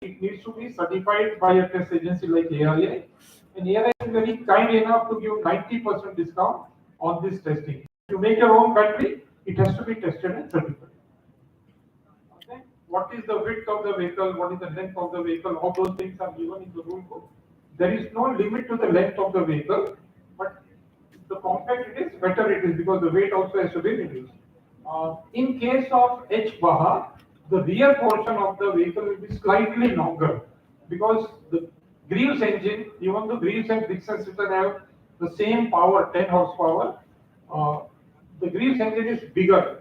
it needs to be certified by a test agency like ARI. And ARI is very kind enough to give 90% discount on this testing. If you make your own battery, it has to be tested and certified. Okay. What is the width of the vehicle? What is the length of the vehicle? All those things are given in the rule book. There is no limit to the length of the vehicle, but the compact it is, better it is because the weight also has to be reduced. In case of H-Baha, the rear portion of the vehicle will be slightly longer because the Greaves engine, even though Greaves and Dixon Sitter have the same power, 10 horsepower, uh, the Greaves engine is bigger,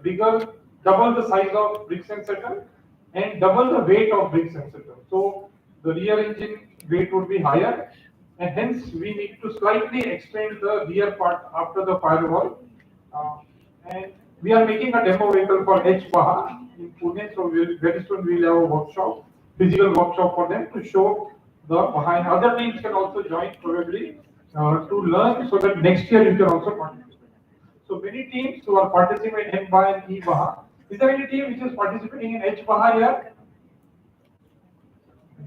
double the size of Dixon Sitter and double the weight of Dixon Sitter. So the rear engine weight would be higher, and hence we need to slightly extend the rear part after the firewall. And we are making a demo vehicle for H-Baha in Pune, so very soon we'll have a workshop, physical workshop for them to show the behind. Other teams can also join probably to learn so that next year you can also participate. So many teams who are participating in H-Baha and E-Baha. Is there any team which is participating in H-Baha here?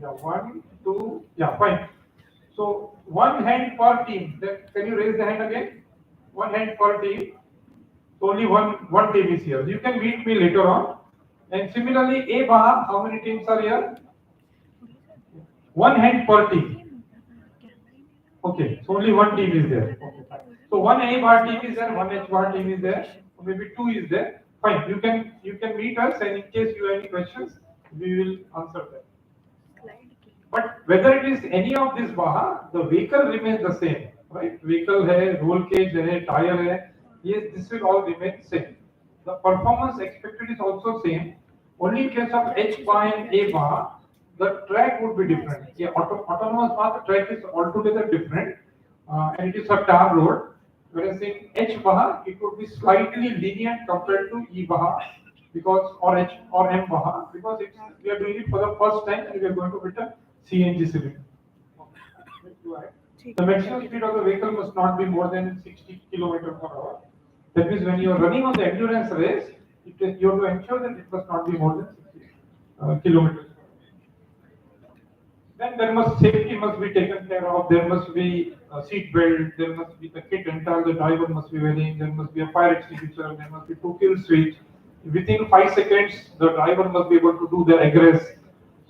Yeah, one, two, yeah, fine. So one hand per team. Then can you raise the hand again? One hand per team. So only one team is here. You can meet me later on. And similarly, A Baha, how many teams are here? One hand per team. Okay, so only one team is there. Okay, fine. So one A bar team is there, one H bar team is there, or maybe two is there. Fine, you can meet us, and in case you have any questions, we will answer them. But whether it is any of this Baha, the vehicle remains the same, right? Vehicle hai, roll cage hai, tire hai. Yes, this will all remain same. The performance expected is also same. Only in case of H bar and A bar, the track would be different. Yeah, autonomous bar, the track is altogether different, and it is a tar road. Whereas in H bar, it would be slightly lenient compared to E bar, because or H or M bar, because we are doing it for the first time and we are going to hit a CNG cylinder. The maximum speed of the vehicle must not be more than 60 km per hour. That means when you are running on the endurance race, you have to ensure that it must not be more than 60 kilometers. Then there must safety must be taken care of. There must be a seat belt. There must be the kit entire. The driver must be wearing. There must be a fire extinguisher. There must be two kill switch. Within 5 seconds, the driver must be able to do the egress.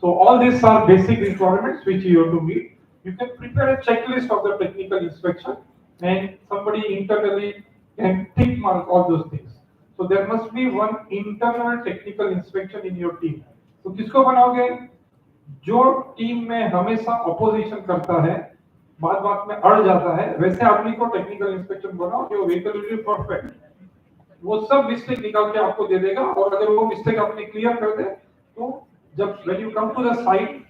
So all these are basic requirements which you have to meet. You can prepare a checklist of the technical inspection, and somebody internally can tick mark all those things. So there must be one internal technical inspection in your team. तो किसको बनाओगे? जो team में हमेशा opposition करता है, बात बात में अड़ जाता है, वैसे आदमी को टेक्निकल इंस्पेक्शन बनाओ जो व्हीकल विल बी परफेक्ट. वो सब मिस्टेक निकाल के आपको दे देगा, और अगर वो मिस्टेक आपने क्लियर कर दे तो जब when you come to the site,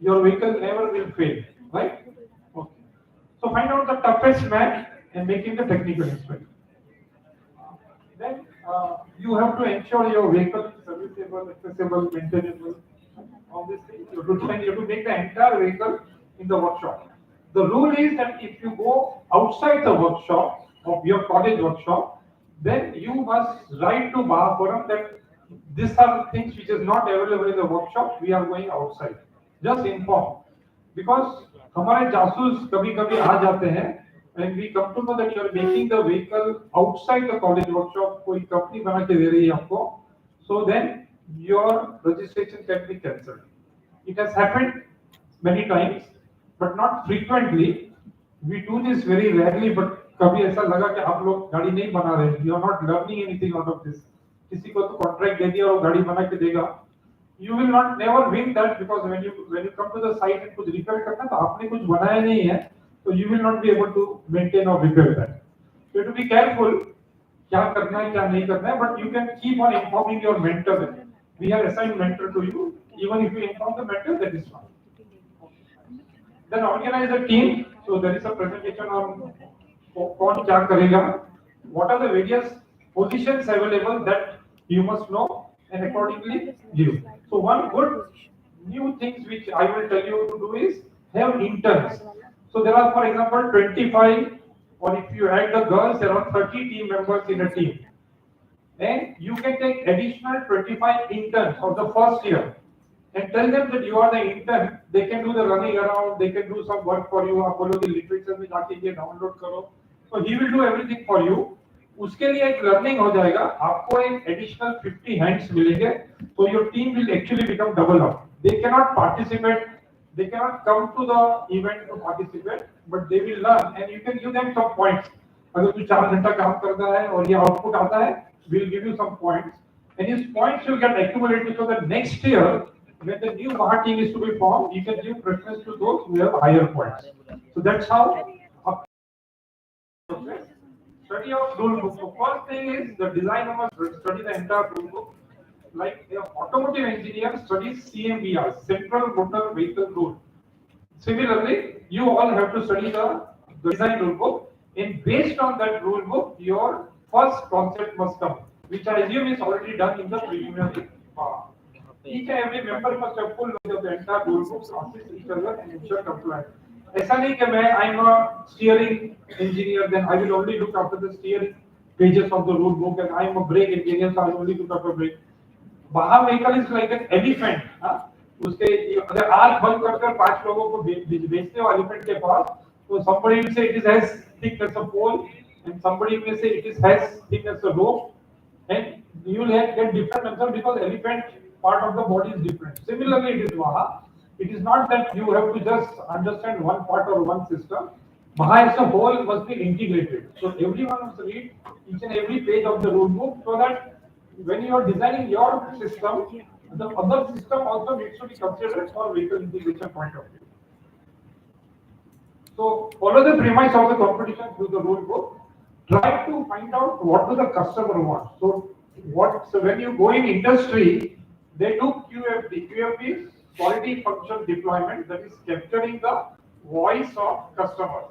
your vehicle never will fail, right? Okay. So find out the toughest man and make him the technical inspection. Then you have to ensure your vehicle is serviceable, accessible, maintainable. All these things you have to make the entire vehicle in the workshop. The rule is that if you go outside the workshop of your college workshop, then you must write to Baha Forum that these are things which is not available in the workshop. We are going outside. Just inform, because हमारे जासूस कभी-कभी आ जाते हैं, and we come to know that you are making the vehicle outside the college workshop. कोई company बना के दे रही है आपको, so then your registration can be cancelled. It has happened many times, but not frequently. We do this very rarely, but कभी ऐसा लगा कि आप लोग गाड़ी नहीं बना रहे, you are not learning anything out of this. किसी को तो कॉन्ट्रैक्ट दे दिया और गाड़ी बना के देगा. You will not never win that, because when you come to the site and कुछ रिपेयर करना तो आपने कुछ बनाया नहीं है, so you will not be able to maintain or repair that. So you have to be careful क्या करना है क्या नहीं करना है, but you can keep on informing your mentor. We have assigned mentor to you. Even if you inform the mentor, that is fine. Then organize a team. So there is a presentation on कौन क्या करेगा. What are the various positions available that you must know and accordingly give. So one good new things which I will tell you to do is have interns. So there are, for example, 25, or if you add the girls, there are 30 team members in a team. And you can take additional 25 interns of the first year. and tell them that you are the intern. They can do the running around, they can do some work for you. आप बोलोगे literature में जाके ये download करो, so he will do everything for you. उसके लिए एक learning हो जाएगा, आपको एक additional 50 hands मिलेंगे, so your team will actually become double up. They cannot participate, they cannot come to the event to participate, but they will learn, and you can give them some points. अगर तू 4 घंटा काम करता है और ये output आता है, we'll give you some points, and these points will get accumulated so that next year, when the new BAJA team is to be formed, you can give preference to those who have higher points. So that's how study of rule book. So first thing is the designer must study the entire rule book. Like an automotive engineer studies CMVR, Central Motor Vehicle Rule. Similarly, you all have to study the design rule book, and based on that rule book, your first concept must come, which I assume is already done in the preliminary part. Each and every member must have full knowledge of the entire rule book, assist each other, and ensure compliance. ऐसा नहीं कि मैं I'm a steering engineer, then I will only look after the steering pages of the rule book, and I'm a brake engineer, so I will only look after brake. BAJA vehicle is like an elephant. उसके अगर आग बंद कर 5 लोगों को बेचते हो elephant के पास, तो somebody will say it is as thick as a pole, and somebody will say it is as thick as a rope, and you will get different answer because elephant part of the body is different. Similarly, it is BAJA. It is not that you have to just understand one part or one system. BAJA as a whole must be integrated. So everyone must read each and every page of the rule book, so that when you are designing your system, the other system also needs to be considered for vehicle integration point of view. So follow the premise of the competition through the rule book. Try to find out what do the customer want. So when you go in industry, they do QFD. QFD is quality function deployment, that is capturing the voice of customer.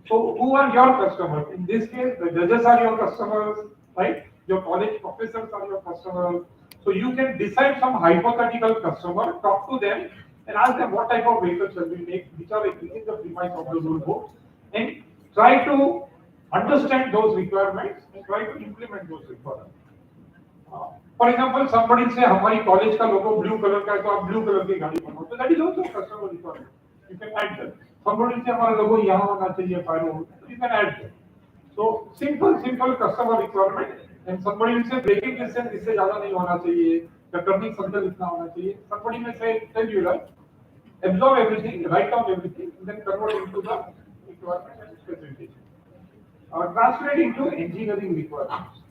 So who are your customers? In this case, the judges are your customers, right? Your college professors are your customers. So you can decide some hypothetical customer, talk to them, and ask them what type of vehicle shall we make, which are within the premise of the rule book, and try to understand those requirements and try to implement those requirements. For example, somebody say हमारी college का logo blue color का है, तो आप blue color की गाड़ी बनाओ. So that is also a customer requirement. You can add that. Somebody say हमारा logo यहाँ होना चाहिए, firewall. So you can add that. So simple customer requirement. And somebody will say braking distance इससे ज़्यादा नहीं होना चाहिए, या turning circle इतना होना चाहिए. Somebody may say tell you right, absorb everything, write down everything, and then convert into the requirement and specification. Translate into engineering requirements.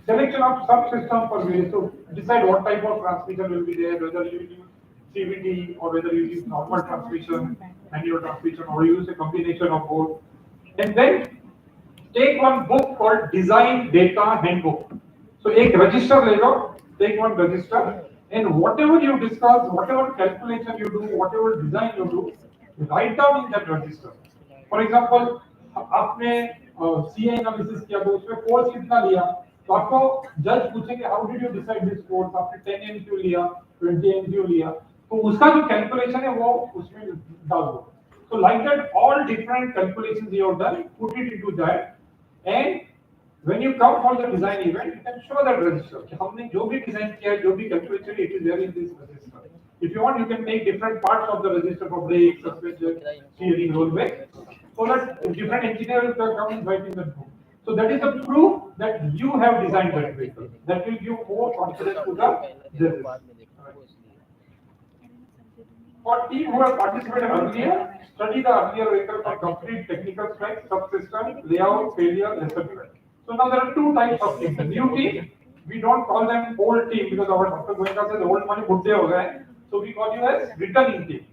Selection of subsystem for various. So decide what type of transmission will be there, whether you use CVT or whether you use normal transmission, manual transmission, or use a combination of both. And then take one book called Design Data Handbook. So एक register ले लो, take one register, and whatever you discuss, whatever calculation you do, whatever design you do, write down in that register. For example, आपने CA analysis किया तो उसमें force कितना लिया, तो आपको जज पूछेंगे how did you decide this force, आपने 10 N क्यों लिया, 20 N क्यों लिया, तो उसका जो calculation है वो उसमें डाल दो. So like that, all different calculations you have done, put it into that. And when you come for the design event, you can show that register. कि हमने जो भी design किया है, जो भी calculation, it is there in this register. If you want, you can make different parts of the register for brake, suspension, steering, rollway, so that different engineers can come and write in the book. So that is the proof that you have designed that vehicle. That will give more confidence to the judges. For team who have participated earlier, study the earlier vehicle for complete technical specs, subsystem, layout, failure, lesson plan. So now there are two types of teams. The new team, we don't call them old team because our Dr. Goenka says old money buddhe ho gaye. So we call you as returning team.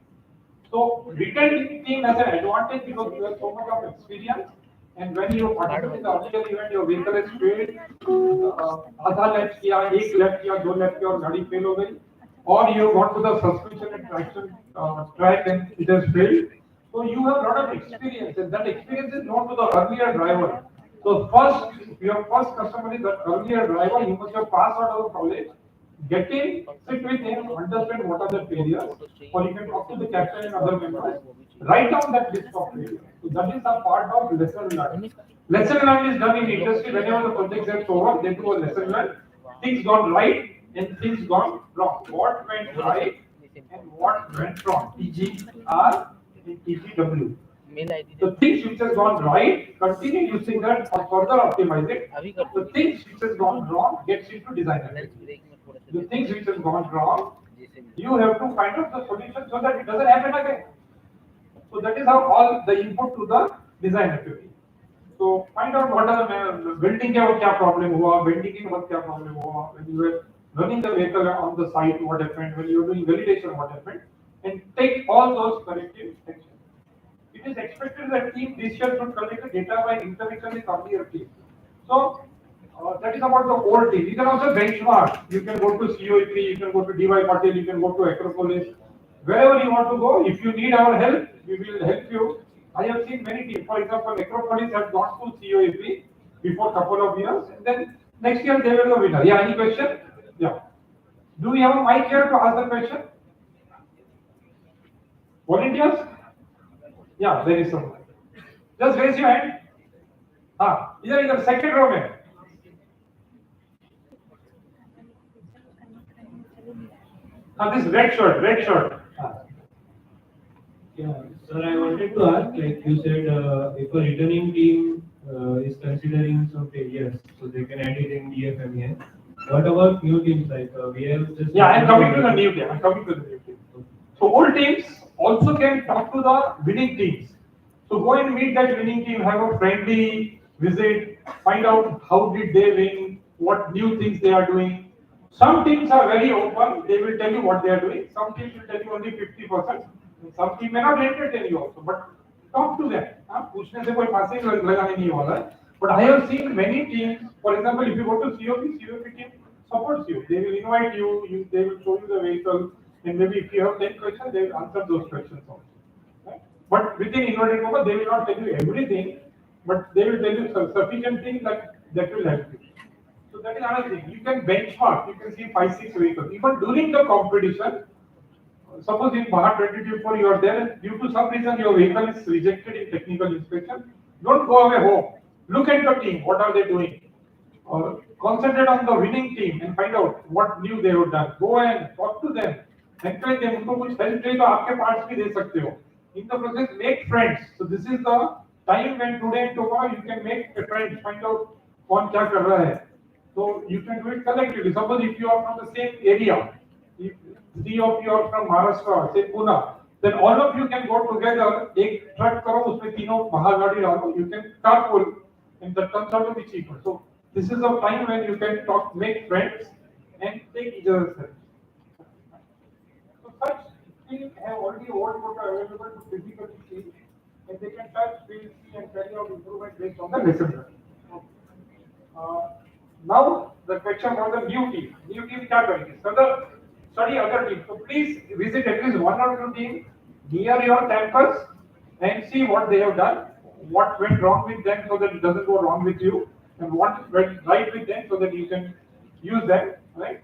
So returning team has an advantage because you have so much of experience. And when you participate in the earlier event, your vehicle has failed. आधा lap किया, एक lap किया, दो lap किया और गाड़ी fail हो गई. Or you have gone to the suspension and traction track and it has failed. So you have a lot of experience, and that experience is known to the earlier driver. So your first customer is that earlier driver. You must have passed out of college. Get in, sit with him, understand what are the failures, or you can talk to the captain and other members. Write down that list of failures. So that is a part of lesson learned. Lesson learned is done in industry. Whenever the project gets over, they do a lesson learned. Things gone right and things gone wrong. What went right and what went wrong, TGR and TGW. The things which has gone right, continue using that or further optimize it. The things which has gone wrong gets into design activity. The things which has gone wrong, you have to find out the solution so that it doesn't happen again. So that is how all the input to the design activity. So find out what are building के वक्त क्या problem हुआ, vending के वक्त क्या problem हुआ, when you were running the vehicle on the site, what happened, when you were doing validation, what happened, and take all those corrective actions. It is expected that team this year should collect the data by interaction with earlier team. So that is about the old team. You can also benchmark. You can go to COEP, you can go to DY Patel, you can go to Acropolis. Wherever you want to go, if you need our help, we will help you. I have seen many teams. For example, Acropolis has gone to COEP before a couple of years, and then next year they were the winner. Yeah, any question? Yeah. Do we have a mic here to ask the question? Volunteers? Yeah, there is someone. Just raise your hand. हाँ, इधर second row में. This red shirt. Yeah, sir, I wanted to ask, like you said, if a returning team is considering some failures, so they can add it in DFMEA. What about new teams? Like we have just. Yeah, I'm coming to the new team. So old teams also can talk to the winning teams. So go and meet that winning team, have a friendly visit, find out how did they win, what new things they are doing. Some teams are very open, they will tell you what they are doing. Some teams will tell you only 50%. Some team may not entertain you also, but talk to them. पूछने से कोई फांसी लगाने नहीं वाला है. But I have seen many teams, for example, if you go to COP team supports you. They will invite you, they will show you the vehicle, and maybe if you have 10 questions, they will answer those questions also. Right? But within inverted commas, they will not tell you everything, but they will tell you sufficient things that will help you. So that is another thing. You can benchmark, you can see 5-6 vehicles. Even during the competition, suppose in BAJA 2024 you are there, due to some reason your vehicle is rejected in technical inspection, don't go away home. Look at the team, what are they doing? Concentrate on the winning team and find out what new they have done. Go and talk to them, encourage them. उनको कुछ help चाहिए तो आपके parts भी दे सकते हो. In the process, make friends. So this is the time when today and tomorrow you can make a friend, find out कौन क्या कर रहा है. So you can do it collectively. Suppose if you are from the same area, if 3 of you are from Maharashtra, say Pune, then all of you can go together. एक truck करो उसमें तीनों महागाड़ी डालो. You can carpool, and the turns out to be cheaper. So this is a time when you can talk, make friends, and take each other's help. So such teams have already old quota available to physically see, and they can touch, feel, see, and carry out improvement based on the lesson learned. Now the question for the new team. New team क्या करेंगे? Study other teams. So please visit at least 1 or 2 teams near your campus and see what they have done, what went wrong with them so that it doesn't go wrong with you, and what went right with them so that you can use them, right?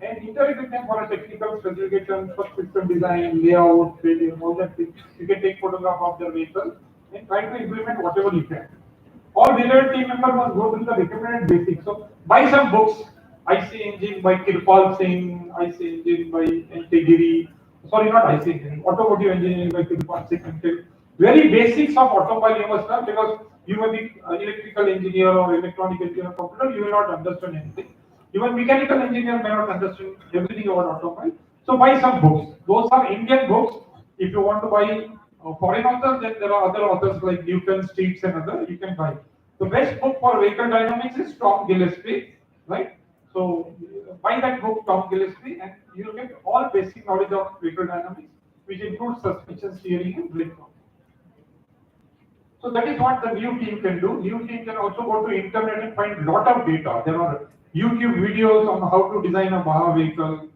And interact with them for a technical specification, for system design, layout, training, all that things. You can take photograph of their vehicle and try to implement whatever you can. All relevant team members must go through the recommended basics. So buy some books. IC Engine by Kirpal Singh, IC Engine by N.K. Giri. Sorry, not IC Engine. Automotive Engineering by Kirpal Singh. Very basics of automobile you must learn because you may be an electrical engineer or electronic engineer, computer, you will not understand anything. Even mechanical engineer may not understand everything about automobile. So buy some books. Those are Indian books. If you want to buy foreign authors, then there are other authors like Newton, Streets and other. You can buy. The best book for vehicle dynamics is Tom Gillespie, right? So buy that book, Tom Gillespie, and you will get all basic knowledge of vehicle dynamics, which includes suspension, steering, and brake control. So that is what the new team can do. New team can also go to internet and find lot of data. There are YouTube videos on how to design a BAJA vehicle.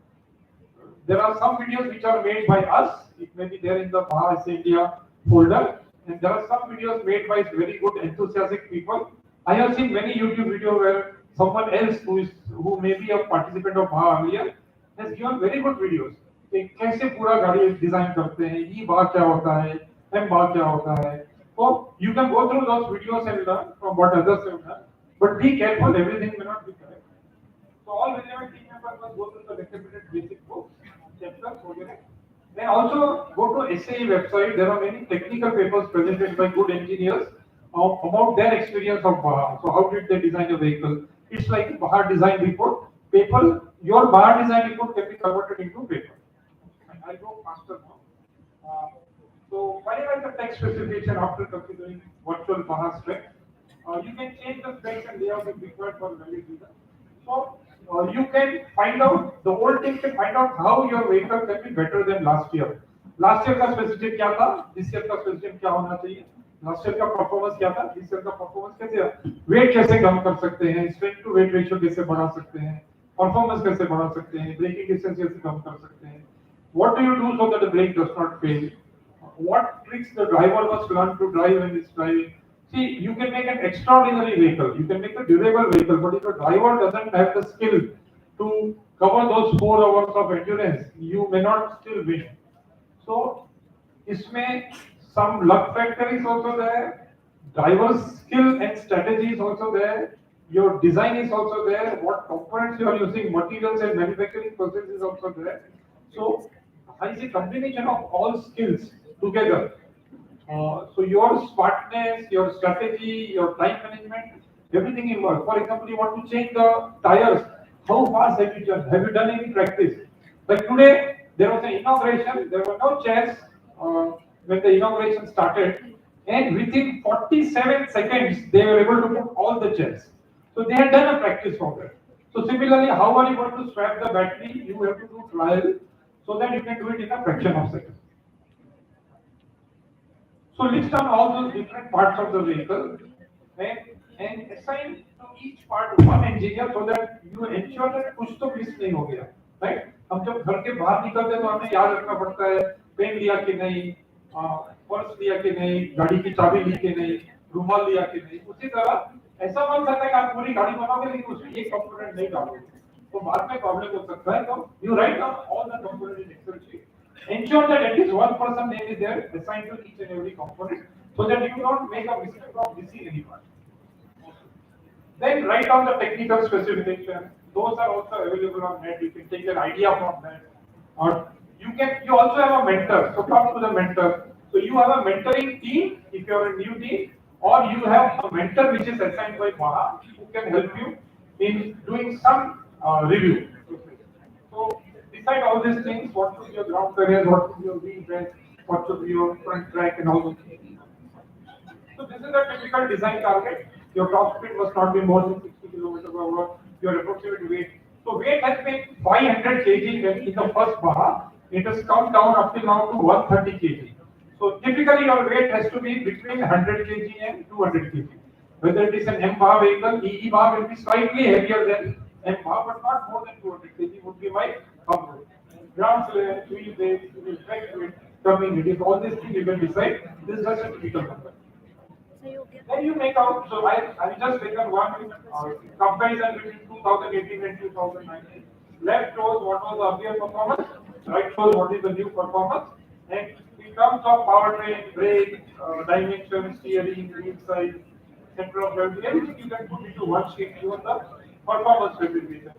There are some videos which are made by us. It may be there in the BAJA SAEINDIA folder. And there are some videos made by very good enthusiastic people. I have seen many YouTube videos where someone else who may be a participant of BAJA earlier has given very good videos. कैसे पूरा गाड़ी design करते हैं, ये बात क्या होता है, एम बात क्या होता है. So you can go through those videos and learn from what others have done. But be careful, everything may not be correct. So all relevant team members must go through the recommended basic books, chapters वगैरह. Then also go to SAE website. There are many technical papers presented by good engineers about their experience of BAHA. So how did they design a vehicle? It's like BAHA design report. Paper, your BAHA design report can be converted into paper. I'll go faster now. So finalize the text specification after considering virtual BAHA specs. You can change the specs and layout if required for valid reason. So you can find out, the whole team can find out how your vehicle can be better than last year. Last year का specification क्या था? This year का specification क्या होना चाहिए? Last year का performance क्या था? This year का performance कैसे है? Weight कैसे कम कर सकते हैं? Strength to weight ratio कैसे बढ़ा सकते हैं? Performance कैसे बढ़ा सकते हैं? Braking distance कैसे कम कर सकते हैं? What do you do so that the brake does not fail? What tricks the driver must learn to drive when he's driving? See, you can make an extraordinary vehicle, you can make a durable vehicle, but if the driver doesn't have the skill to cover those 4 hours of endurance, you may not still win. So, इसमें some luck factor is also there, driver's skill and strategy is also there, your design is also there, what components you are using, materials and manufacturing process is also there. So, it's a combination of all skills together. So your smartness, your strategy, your time management, everything involved. For example, you want to change the tires. How fast have you done? Have you done any practice? Like today, there was an inauguration. There were no chairs when the inauguration started, and within 47 seconds, they were able to put all the chairs. So they had done a practice for that. So similarly, how are you going to swap the battery? You have to do trial so that you can do it in a fraction of seconds. So list down all those different parts of the vehicle and assign to each part one engineer so that you ensure that कुछ तो miss नहीं हो गया, right? हम जब घर के बाहर निकलते हैं तो हमें याद रखना पड़ता है पेन लिया कि नहीं, पर्स लिया कि नहीं, गाड़ी की चाबी ली कि नहीं, रुमाल लिया कि नहीं. उसी तरह ऐसा मन करता है कि आप पूरी गाड़ी बनाओगे लेकिन उसमें एक कंपोनेंट नहीं डालोगे तो बाद में प्रॉब्लम हो सकता है. तो you write down all the components in Excel sheet. Ensure that at least one person name is there assigned to each and every component so that you don't make a mistake of missing any part. Then write down the technical specification. Those are also available on net. You can take an idea from that. Or you also have a mentor. So talk to the mentor. So you have a mentoring team if you are a new team, or you have a mentor which is assigned by BAHA who can help you in doing some review. So decide all these things, what should be your ground clearance, what should be your wheel bend, what should be your front track and all those things. So this is a typical design target. Your top speed must not be more than 60 km/h, your approximate weight. So weight has been 500 kg in the first BAHA. It has come down up till now to 130 kg. So typically your weight has to be between 100 kg and 200 kg. Whether it is an M BAHA vehicle, EE BAHA will be slightly heavier than M BAHA, but not more than 200 kg would be my comfort. Ground clearance, wheel base, track weight, coming it is all these things you can decide. This is just a typical number. Then you make out. So I just taken one comparison between 2018 and 2019. Left shows what was the earlier performance, right shows what is the new performance, and in terms of powertrain, brake, dimension, steering, wheel size, center of gravity, everything you can put into one sheet given the performance specification.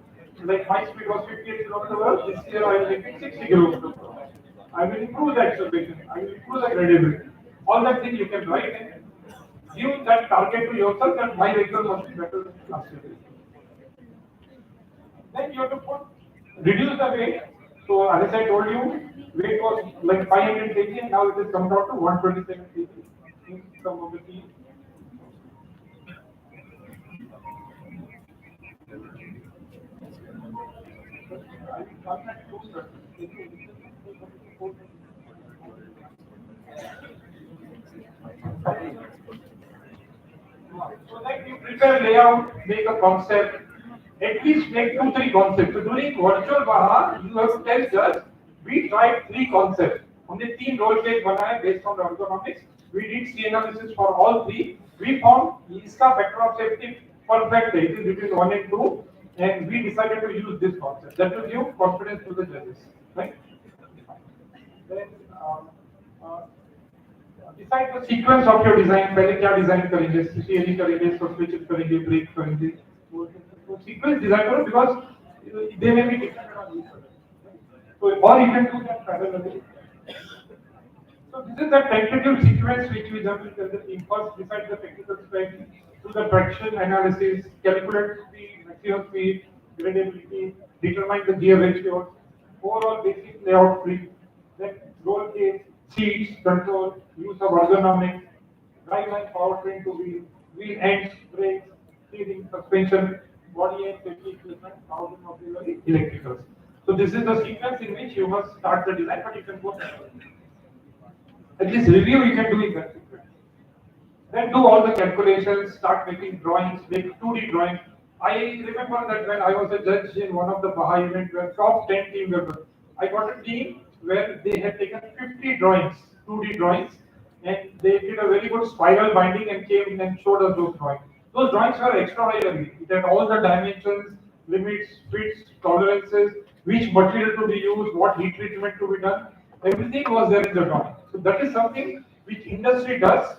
Like my speed was 58 km/h, this year I will make it 60 km/h. I will improve the acceleration, I will improve the gradability. All that thing you can write and give that target to yourself that my vehicle must be better than last year. Then you have to reduce the weight. So as I told you, weight was like 500 kg and now it has come down to 127 kg in some of the teams. So that you prepare layout, make a concept, at least make 2-3 concepts. So during virtual BAHA, you have to tell judge, we tried 3 concepts. हमने 3 role case बनाए based on ergonomics. We did C analysis for all 3. We found इसका factor of safety perfect है. It is between 1 and 2, and we decided to use this concept. That will give confidence to the judges, right? Then decide the sequence of your design. पहले क्या design करेंगे, steering करेंगे, suspension करेंगे, brake करेंगे. So sequence design करो because they may be dependent on each other. So, or you can do that parallelly. So this is the tentative sequence which we have to tell the team first decide the technical spec, do the traction analysis, calculate the maximum speed, gradability, determine the gear ratios, overall basic layout brief, then roll cage, seats, control, use of ergonomics, driveline powertrain to wheel ends, brakes, steering, suspension, body and safety equipment, housing auxiliary, electricals. So this is the sequence in which you must start the design, but you can go at least review you can do in that sequence. Then do all the calculations, start making drawings, make 2D drawings. I remember that when I was a judge in one of the BAJA events where top 10 team members, I got a team where they had taken 50 drawings, 2D drawings, and they did a very good spiral binding and came in and showed us those drawings. Those drawings were extraordinary. It had all the dimensions, limits, fits, tolerances, which material to be used, what heat treatment to be done. Everything was there in the drawing. So that is something which industry does.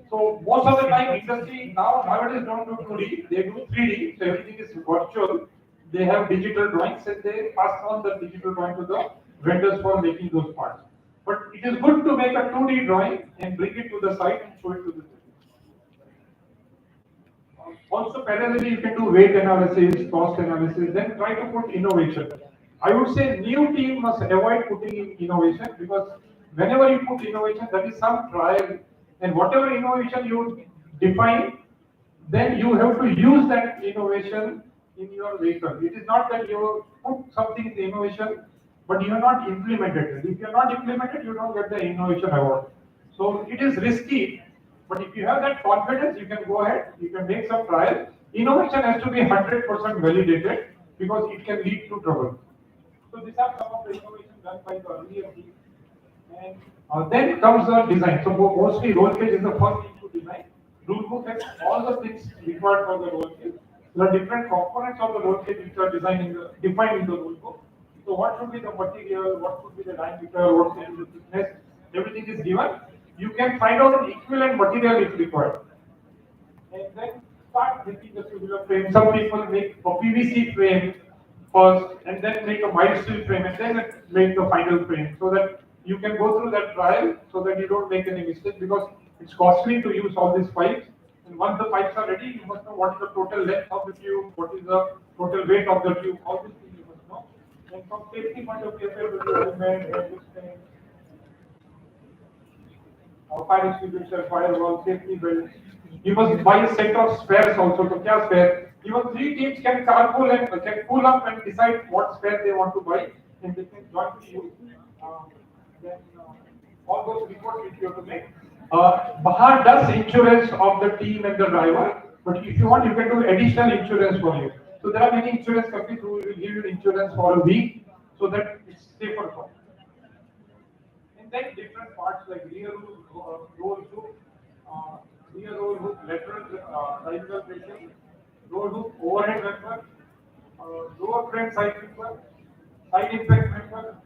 So most of the time, industry nowadays don't do 2D, they do 3D. So everything is virtual. They have digital drawings and they pass on the digital drawing to the vendors for making those parts. But it is good to make a 2D drawing and bring it to the site and show it to the also, parallelly, you can do weight analysis, cost analysis, then try to put innovation. I would say new team must avoid putting in innovation because whenever you put innovation, that is some trial, and whatever innovation you define, then you have to use that innovation in your vehicle. It is not that you put something in the innovation, but you are not implemented it. If you are not implemented, you don't get the innovation award. So it is risky, but if you have that confidence, you can go ahead, you can make some trial. Innovation has to be 100% validated because it can lead to trouble. So these are some of the innovation done by the earlier team. And then comes the design. So mostly roll cage is the first thing to design. Rule book has all the things required for the roll cage. There are different components of the roll cage which are defined in the rule book. So what should be the material, what should be the diameter, what should be the thickness, everything is given. You can find out an equivalent material if required. And then start making the tubular frame. Some people make a PVC frame first and then make a mild steel frame and then make the final frame so that you can go through that trial so that you don't make any mistake because it's costly to use all these pipes. And once the pipes are ready, you must know what is the total length of the tube, what is the total weight of the tube, all these things you must know. And from safety point of view, there will be element, resistance, fire extinguisher, firewall, safety belt. You must buy a set of spares also. So, kya spare? Even three teams can carpool and can pull up and decide what spare they want to buy, and they can jointly use. Then all those reports which you have to make. Bahar does insurance of the team and the driver, but if you want, you can do additional insurance for you. So there are many insurance companies who will give you insurance for a week, so that it's safer for you. And then different parts like roll hook, rear roll hook, lateral diagonal bracing, roll hook, overhead member, lower front side member, side impact member,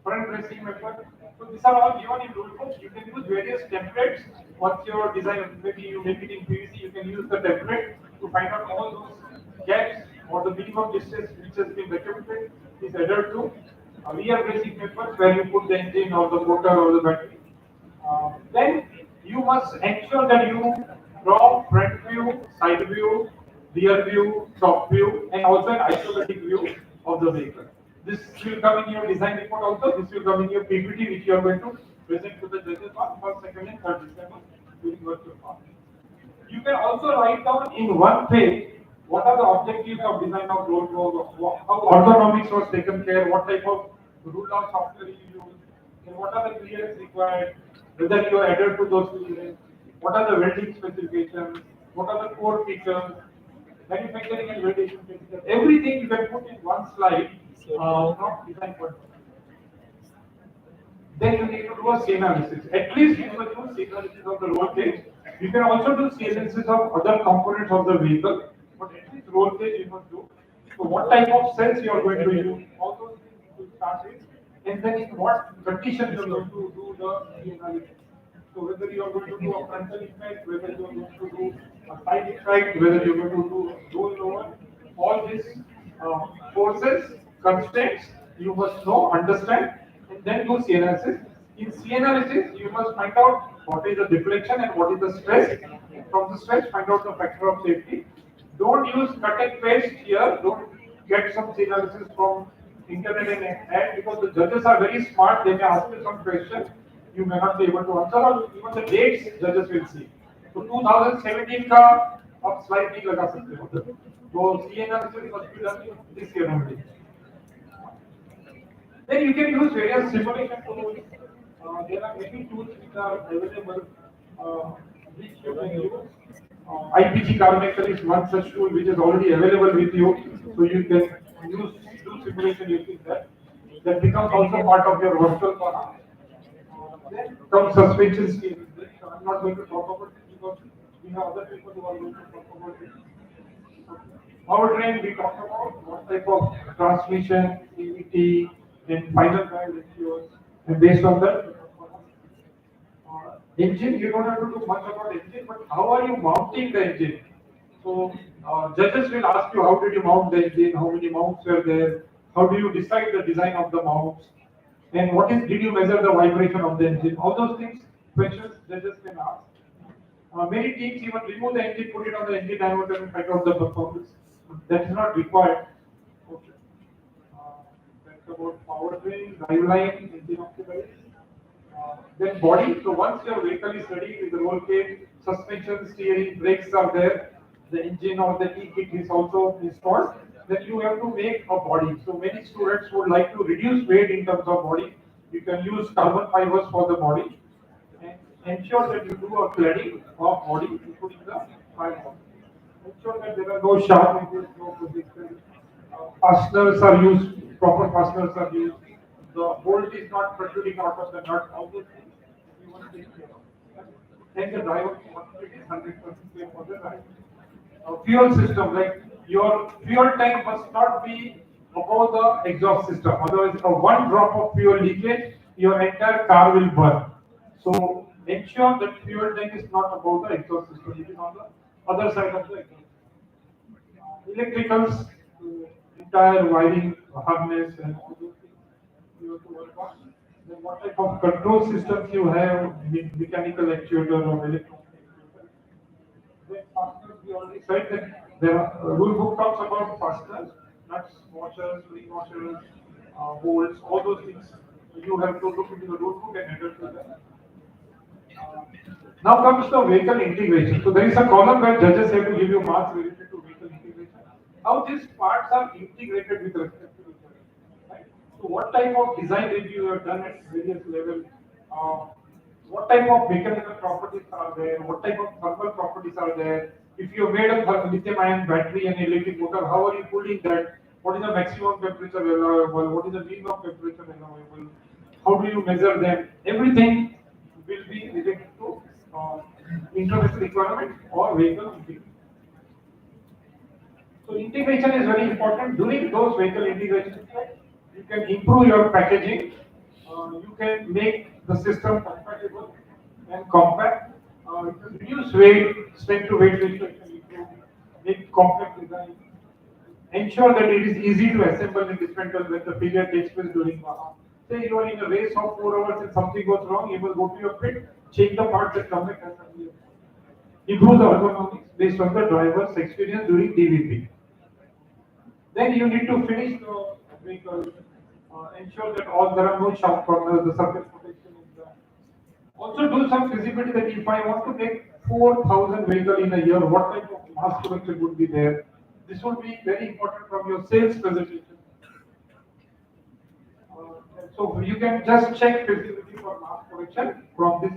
front bracing member. So these are all given in rule book. You can use various templates. Once your design, maybe you make it in PVC, you can use the template to find out all those gaps or the minimum distance which has been recommended is adhered to. Rear bracing members where you put the engine or the motor or the battery. Then you must ensure that you draw front view, side view, rear view, top view, and also an isometric view of the vehicle. This will come in your design report also. This will come in your PPT which you are going to present to the judges on 1st, 2nd, and 3rd December during virtual class. You can also write down in one page what are the objectives of design of road road, how ergonomics was taken care, what type of rule of software you use, and what are the clearance required, whether you are adhered to those clearance, what are the welding specifications, what are the core features, manufacturing and welding features. Everything you can put in one slide from design point of view. Then you need to do a C analysis. At least you must do C analysis of the roll cage. You can also do C analysis of other components of the vehicle, but at least roll cage you must do. So what type of cells you are going to use, all those things to start with, and then in what conditions you are going to do the C analysis. So whether you are going to do a frontal effect, whether you are going to do a side effect, whether you are going to do roll over, all these forces, constraints, you must know, understand, and then do C analysis. In C analysis, you must find out what is the deflection and what is the stress. From the stress, find out the factor of safety. Don't use cut and paste here. Don't get some C analysis from internet and add, because the judges are very smart. They may ask you some question you may not be able to answer, or even the dates judges will see. तो 2017 का आप slide नहीं लगा सकते हो, तो C analysis must be done this year only. Then you can use various simulation tools. There are many tools which are available, which you can use. IPG Carmichael is one such tool which is already available with you, so you can use do simulation using that. That becomes also part of your virtual BAJA. Then comes suspension scheme. I'm not going to talk about it because we have other people who are going to talk about it. Powertrain, we talked about what type of transmission, CVT, and final drive ratios, and based on that, engine, you don't have to do much about engine, but how are you mounting the engine? So judges will ask you how did you mount the engine, how many mounts were there, how do you decide the design of the mounts, and what is did you measure the vibration of the engine? All those things, questions judges can ask. Many teams even remove the engine, put it on the engine diameter and find out the performance. That is not required. Okay. That's about powertrain, driveline, engine occupants. Then body. So once your vehicle is ready with the roll cage, suspension, steering, brakes are there, the engine or the e-kit is also installed. Then you have to make a body. So many students would like to reduce weight in terms of body. You can use carbon fibers for the body and ensure that you do a cladding of body, including the fiber. Ensure that there are no sharp edges, no projections. Fasteners are used, proper fasteners are used. The bolt is not protruding out of the nut. All those things you want to take care of. And the driver quantity is 100% clear for the driver. Fuel system, like your fuel tank must not be above the exhaust system. Otherwise, one drop of fuel leakage, your entire car will burn. So ensure that fuel tank is not above the exhaust system. It is on the other side of the exhaust. Electricals, entire wiring, harness, and all those things you have to work on. Then what type of control systems you have, mechanical actuator or electronic actuator. Then fasteners, we already said that the rule book talks about fasteners, nuts, washers, spring washers, bolts, all those things. You have to look into the rule book and enter to them. Now comes the vehicle integration. So there is a column where judges have to give you marks related to vehicle integration. How these parts are integrated with respect to each other. Right? So what type of design review you have done at various levels? What type of mechanical properties are there? What type of thermal properties are there? If you have made a lithium-ion battery and electric motor, how are you cooling that? What is the maximum temperature allowable? What is the minimum temperature allowable? How do you measure them? Everything will be related to interface requirement or vehicle integration. So integration is very important. During those vehicle integration, you can improve your packaging. You can make the system compatible and compact. You can reduce weight, strength to weight ratio, you can improve, make complex design. Ensure that it is easy to assemble and dismantle when the failure takes place during BAJA. Say you are in a race of 4 hours and something goes wrong, you will go to your pit, change the parts and come back and assembly. Improve the ergonomics based on the driver's experience during DVP. Then you need to finish the vehicle, ensure that all there are no sharp corners, the surface protection is there. Also do some feasibility that if I want to make 4,000 vehicles in a year, what type of mass production would be there? This would be very important from your sales presentation. So you can just check feasibility for mass production from this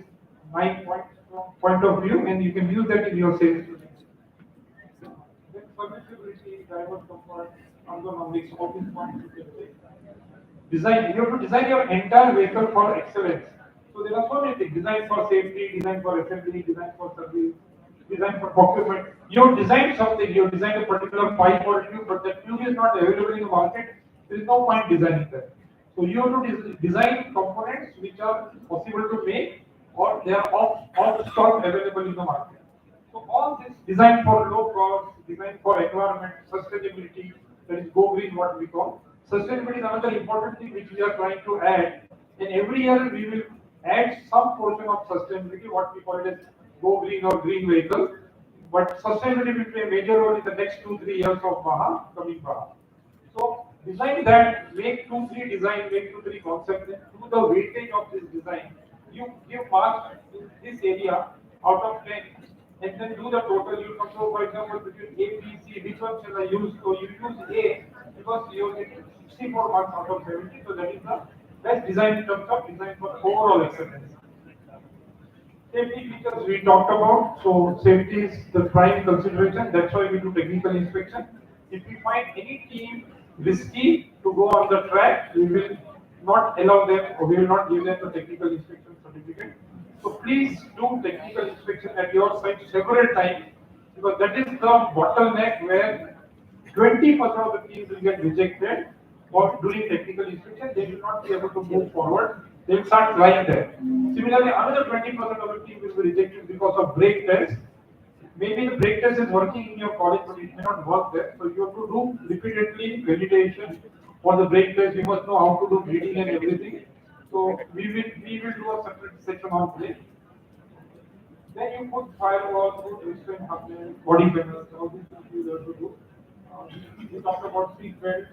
9 points point of view, and you can use that in your sales presentation. Then serviceability, driver comfort, ergonomics, all these points you can take. Design. You have to design your entire vehicle for excellence. So there are so many things: design for safety, design for assembly, design for service, design for procurement. You have designed something. You have designed a particular pipe or tube, but that tube is not available in the market. There is no point designing that. So you have to design components which are possible to make, or they are off stock available in the market. So all this design for low cost, design for environment, sustainability, that is go green, what we call. Sustainability is another important thing which we are trying to add. And every year we will add some portion of sustainability, what we call it as go green or green vehicle. But sustainability will play a major role in the next 2-3 years of BAHA, coming BAHA. So design that, make 2-3 design, make 2-3 concepts, and do the weightage of this design. You give marks in this area out of 10, and then do the total. You come to, for example, between A, B, C, which one shall I use? So you use A because you are getting 64 marks out of 70. So that is the best design in terms of design for overall acceptance. Safety features we talked about. So safety is the prime consideration. That's why we do technical inspection. If we find any team risky to go on the track, we will not allow them or we will not give them the technical inspection certificate. So please do technical inspection at your site several times because that is the bottleneck where 20% of the teams will get rejected or during technical inspection, they will not be able to move forward. They will start lying there. Similarly, another 20% of the team will be rejected because of brake test. Maybe the brake test is working in your college, but it may not work there. So you have to do repeatedly validation for the brake test. You must know how to do reading and everything. So we will do a separate section on brake. Then you put firewall, put restraint harness, body panels, all these things you have to do. We talked about seat belts.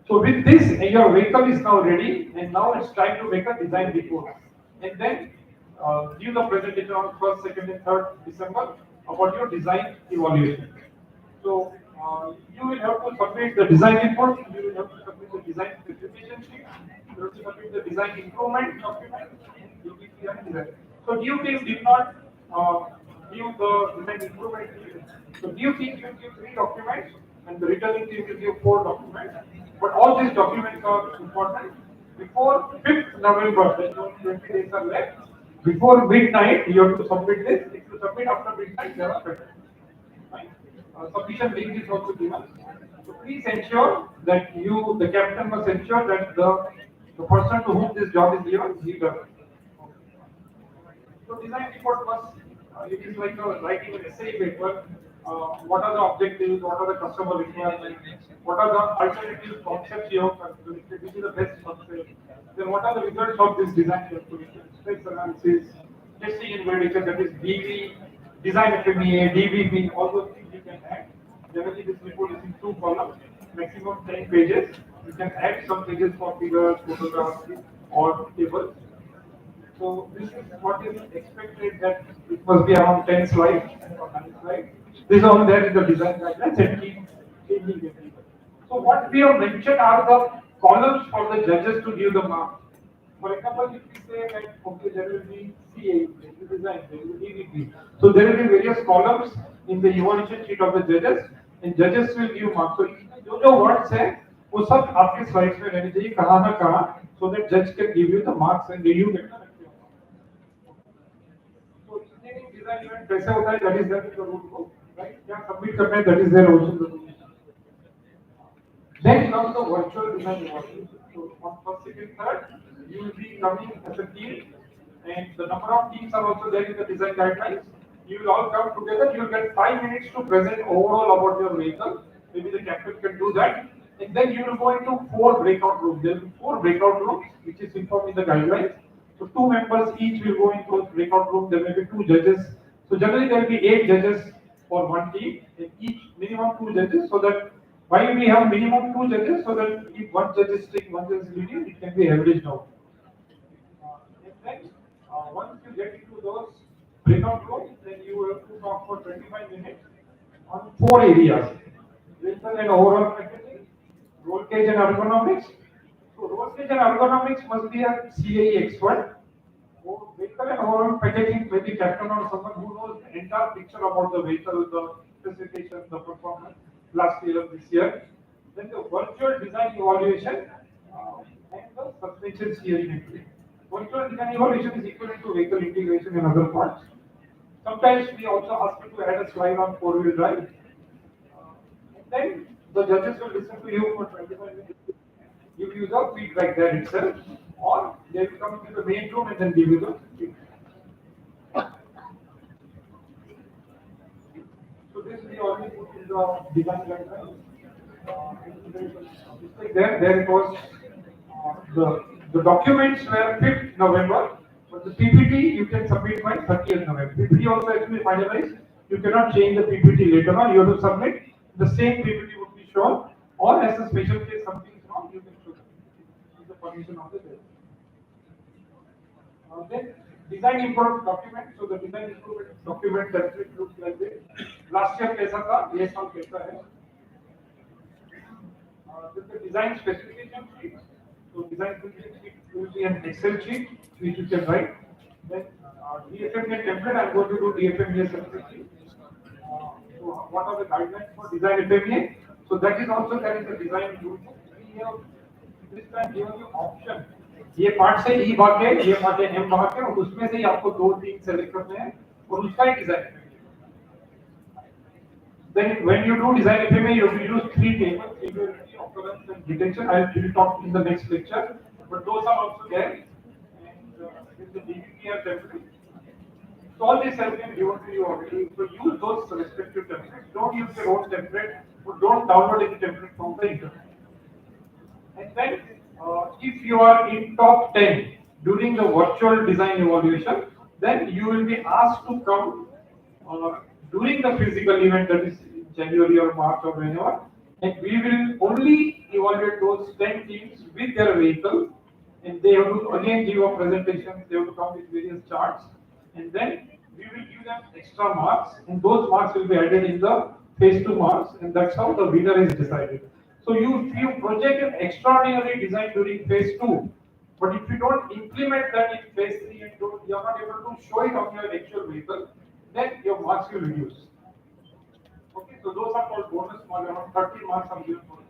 So with this, your vehicle is now ready, and now it's time to make a design report, and then give the presentation on 1st, 2nd, and 3rd December about your design evaluation. So you will have to submit the design report, you will have to submit the design specification sheet, you have to submit the design improvement document, and DBC and design. So DU team did not give the design improvement sheet. So DU team will give 3 documents, and the returning team will give 4 documents. But all these documents are important. Before 5th November, then 20 days are left. Before midnight, you have to submit this. If you submit after midnight, there are penalties. Right? Sufficient link is also given. So please ensure that the captain must ensure that the person to whom this job is given, he does it. So design report must, it is like writing an essay paper. What are the objectives? What are the customer requirements? What are the alternative concepts you have calculated? Which is the best concept? Then what are the results of this design calculation? Stress analysis, testing and validation, that is DV, design FMEA, DVP, all those things you can add. Generally, this report is in 2 columns, maximum 10 pages. You can add some pages for figures, photographs, or tables. So this is what is expected that it must be around 10 slides or 9 slides. This is all there in the design guidelines and keep changing it. So what we have mentioned are the columns for the judges to give the marks. For example, if we say that okay, there will be CA, there will be design, there will be EVP. So there will be various columns in the evaluation sheet of the judges, and judges will give marks. So जो जो words है वो सब आपके slides में रहने चाहिए कहाँ ना कहाँ, so that judge can give you the marks and you get the So engineering design event कैसे होता है? That is there in the rule book, right? क्या submit करना है? That is there also in the rule. Then comes the virtual design evaluation. So on 1st, 2nd, 3rd, you will be coming as a team, and the number of teams are also there in the design guidelines. You will all come together. You will get 5 minutes to present overall about your vehicle. Maybe the captain can do that, and then you will go into 4 breakout rooms. There will be 4 breakout rooms, which is informed in the guidelines. So 2 members each will go into those breakout rooms. There may be 2 judges. So generally there will be 8 judges for one team, and each minimum 2 judges, so that why we have minimum 2 judges, so that if one judge is strict, one judge is lenient, it can be averaged out. And then once you get into those breakout rooms, then you have to talk for 25 minutes on 4 areas: vehicle and overall packaging, roll cage and ergonomics. So roll cage and ergonomics must be a CAE expert. So vehicle and overall packaging, maybe captain or someone who knows the entire picture about the vehicle, the specification, the performance last year, this year. Then the virtual design evaluation and the suspension steering actually. Virtual design evaluation is equivalent to vehicle integration and other parts. Sometimes we also ask you to add a slide on 4-wheel drive. And then the judges will listen to you for 25 minutes. Give you the feedback there itself, or they will come to the main room and then give you the feedback. So this we already put in the design guidelines. There it was, the documents were 5th November, but the PPT you can submit by 30th November. PPT also has to be finalized. You cannot change the PPT later on. You have to submit the same PPT would be shown, or as a special case something is wrong, you can show the PPT with the permission of the judge. Then design improvement document. So the design improvement document that it looks like this. Last year कैसा था, ये साल कैसा है. With the design specification sheet. So design specification sheet will be an Excel sheet which you can write. Then DFMEA template, I'm going to do DFMEA separately. So what are the guidelines for design FMEA? So that is also there is a design rule. We have this time given you option. ये part से ई भाग है, ये part है M भाग है, और उसमें से ही आपको 2-3 सेलेक्ट करने हैं और उसका ही design. Then when you do design FMEA, you have to use 3 tables: security, occurrence, and detection. I will talk in the next lecture, but those are also there. And with the DVPR template, so all these have been given to you already. So use those respective templates. Don't use your own template, or don't download any template from the internet. And then, if you are in top 10 during the virtual design evaluation, then you will be asked to come during the physical event, that is in January or March or whenever, and we will only evaluate those 10 teams with their vehicle, and they have to again give a presentation, they have to come with various charts, and then we will give them extra marks, and those marks will be added in the phase 2 marks, and that's how the winner is decided. So if you project an extraordinary design during phase 2, but if you don't implement that in phase 3 and you are not able to show it on your actual vehicle, then your marks will reduce. Okay, so those are called bonus marks, around 30 marks are given for it.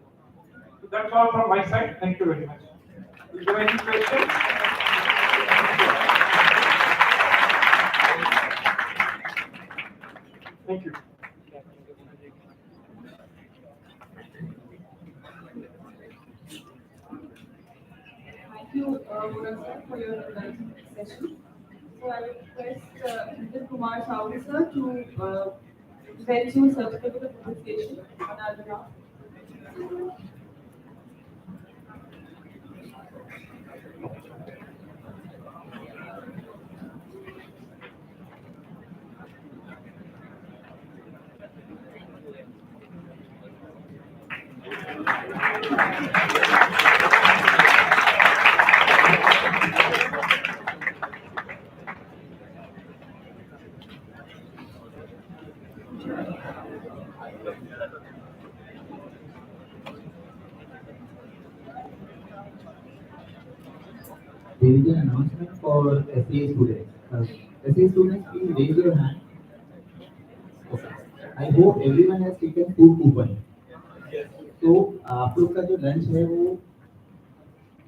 So that's all from my side. Thank you very much. Is there any questions? Thank you. Thank you, Vora sir, for your session. So I will request Mr. Kumar Chowdhury sir to send you certificate of appreciation on our behalf. There is an announcement for SEA students. SEA students, please raise your hand. Okay. I hope everyone has taken food coupon. तो आप लोग का जो lunch है वो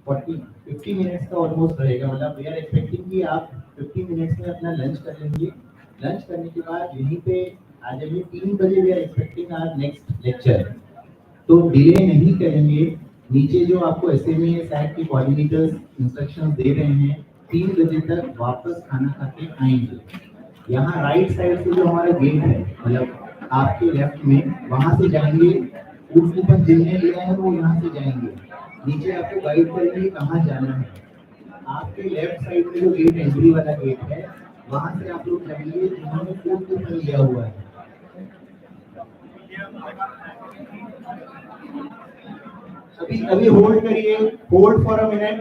50 minutes का almost रहेगा. मतलब वी आर एक्सपेक्टिंग कि आप 50 मिनट्स में अपना लंच कर लेंगे. लंच करने के बाद यहीं पे आ जाइए. 3 बजे we are expecting our next lecture. तो डिले नहीं करेंगे. नीचे जो आपको एसएमए साइड के कोऑर्डिनेटर्स इंस्ट्रक्शंस दे रहे हैं, 3 बजे तक वापस खाना खा के आएंगे. यहाँ राइट साइड से जो हमारा गेट है, मतलब आपके लेफ्ट में, वहां से जाएंगे. फूड कूपन जिन्हें लिया है वो यहाँ से जाएंगे. नीचे आपको गाइड करेंगे कहाँ जाना है. आपके लेफ्ट साइड में जो गेट एंट्री वाला गेट है, वहां से आप लोग जाएंगे जिन्होंने फूड कूपन लिया हुआ है. अभी होल्ड करिए. Hold for a minute.